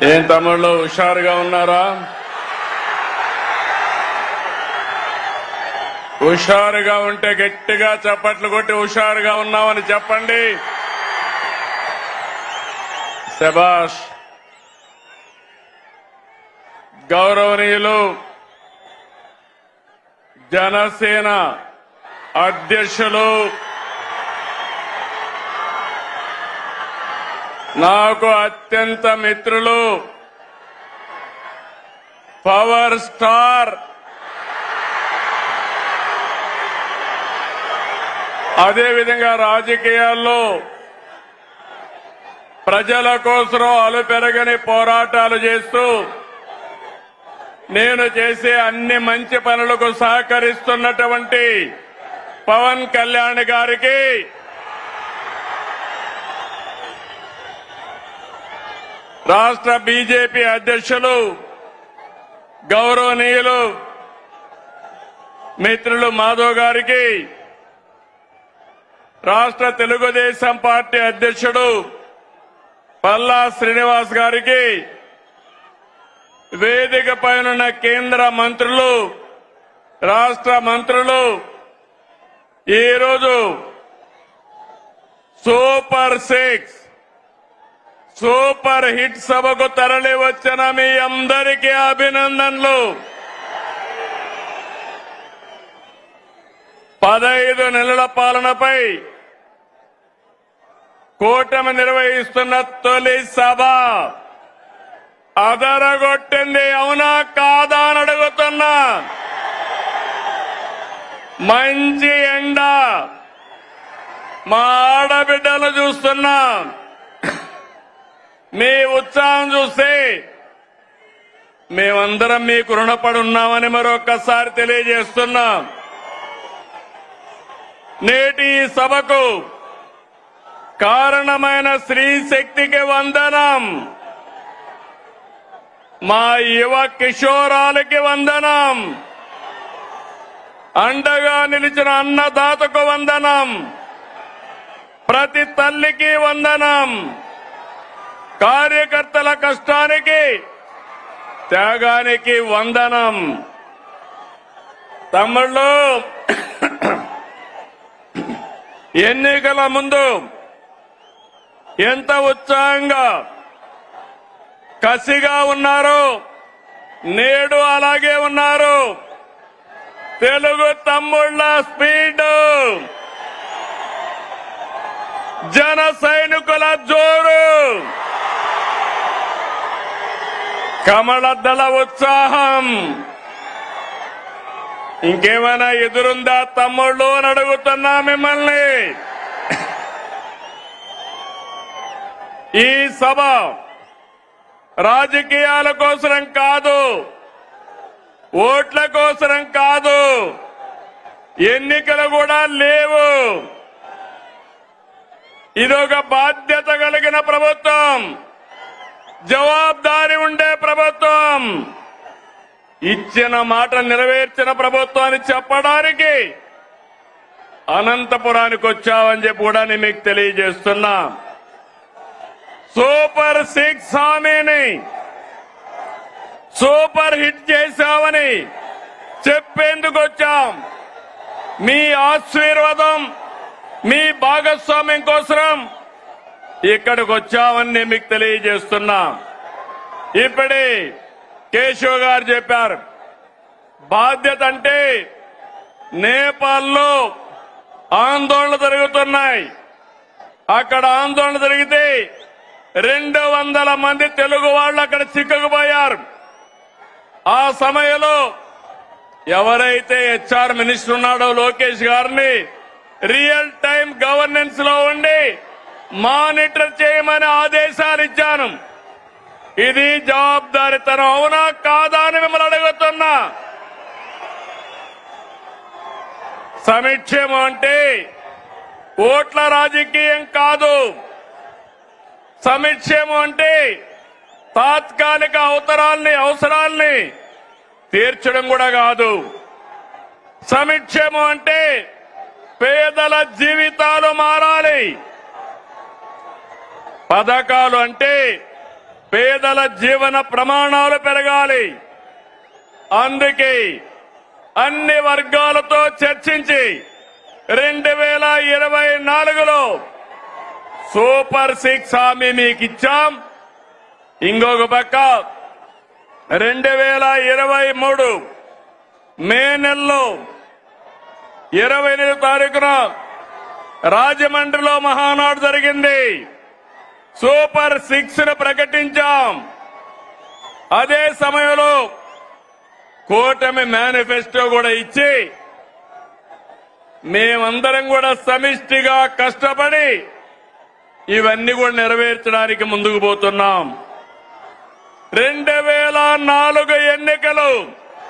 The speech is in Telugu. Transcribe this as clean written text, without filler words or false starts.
ఏం తమ్ముళ్ళు హుషారుగా ఉన్నారా? హుషారుగా ఉంటే గట్టిగా చప్పట్లు కొట్టి హుషారుగా ఉన్నామని చెప్పండి. శభాష్. గౌరవనీయులు జనసేన అధ్యక్షులు, నాకు అత్యంత మిత్రులు, పవర్ స్టార్, అదేవిధంగా రాజకీయాల్లో ప్రజల కోసం అలుపెరగని పోరాటాలు చేస్తూ నేను చేసే అన్ని మంచి పనులకు సహకరిస్తున్నటువంటి పవన్ కళ్యాణ్ గారికి రాష్ట్ర బీజేపీ అధ్యక్షులు గౌరవనీయులు మిత్రులు మాధవ్ గారికి, రాష్ట్ర తెలుగుదేశం పార్టీ అధ్యక్షుడు పల్లా శ్రీనివాస్ గారికి, వేదిక పైనున్న కేంద్ర మంత్రులు, రాష్ట్ర మంత్రులు, ఈరోజు సూపర్ హిట్ సభకు తరలి వచ్చిన మీ అందరికీ అభినందనలు. 15 నెలల పాలనపై కూటమి నిర్వహిస్తున్న తొలి సభ అదరగొట్టింది. అవునా కాదా అని అడుగుతున్నా. మంచి ఎండ, మా ఆడబిడ్డలు చూస్తున్నా. మీ ఉత్సాహం చూస్తే మేమందరం మీకు రుణపడి ఉన్నామని మరొక్కసారి తెలియజేస్తున్నాం. నేటి ఈ సభకు కారణమైన స్త్రీ శక్తికి వందనం, మా యువ కిషోరాలకి వందనం, అండగా నిలిచిన అన్నదాతకు వందనం, ప్రతి తల్లికి వందనం, కార్యకర్తల కష్టానికి త్యాగానికి వందనం. తమ్ముళ్ళు, ఎన్నికల ముందు ఎంత ఉత్సాహంగా కసిగా ఉన్నారు, నేడు అలాగే ఉన్నారు. తెలుగు తమ్ముళ్ల స్పీడ్, జన సైనికుల జోరు, కమలదళ ఉత్సాహం, ఇంకేమైనా ఎదురుందా తమ్ముళ్ళు అని అడుగుతున్నా మిమ్మల్ని. ఈ సభ రాజకీయాల కోసరం కాదు, ఓట్ల కోసరం కాదు, ఎన్నికలు కూడా లేవు. ఇదొక బాధ్యత కలిగిన ప్రభుత్వం, జవాబుదారీ ఉండే ప్రభుత్వం, ఇచ్చిన మాట నెరవేర్చిన ప్రభుత్వాన్ని చెప్పడానికి అనంతపురానికి వచ్చామని చెప్పి కూడా నేను మీకు తెలియజేస్తున్నా. సూపర్ 6 హామీని సూపర్ హిట్ చేశామని చెప్పేందుకు వచ్చాం. మీ ఆశీర్వాదం, మీ భాగస్వామ్యం కోసం ఇక్కడికి వచ్చామని నేను మీకు తెలియజేస్తున్నా. ఇప్పుడే కేశవ్ గారు చెప్పారు, బాధ్యత అంటే నేపాల్లో ఆందోళన జరుగుతున్నాయి. అక్కడ ఆందోళన జరిగితే 200 మంది తెలుగు వాళ్ళు అక్కడ చిక్కుకుపోయారు. ఆ సమయంలో ఎవరైతే హెచ్ఆర్ మినిస్టర్ ఉన్నాడో లోకేష్ గారిని రియల్ టైం గవర్నెన్స్ లో ఉండి మానిటర్ చేయమని ఆదేశాలు ఇచ్చాను. ఇది జవాబుదారీతనం, అవునా కాదా అని మిమ్మల్ని అడుగుతున్నా. సంక్షేమం అంటే ఓట్ల రాజకీయం కాదు. సంక్షేమం అంటే తాత్కాలిక అవసరాల్ని తీర్చడం కూడా కాదు. సంక్షేమం అంటే పేదల జీవితాలు మారాలి. పథకాలు అంటే పేదల జీవన ప్రమాణాలు పెరగాలి. అందుకే అన్ని వర్గాలతో చర్చించి 2024లో సూపర్ 6 హామీ మీకు ఇచ్చాం. ఇంకొక పక్క 2023 మే నెలలో 28వ తారీఖున రాజమండ్రిలో మహానాడు జరిగింది. సూపర్ 6ను ప్రకటించాం. అదే సమయంలో కూటమి మేనిఫెస్టో కూడా ఇచ్చి మేమందరం కూడా సమిష్టిగా కష్టపడి ఇవన్నీ కూడా నెరవేర్చడానికి ముందుకు పోతున్నాం. 2004 ఎన్నికలు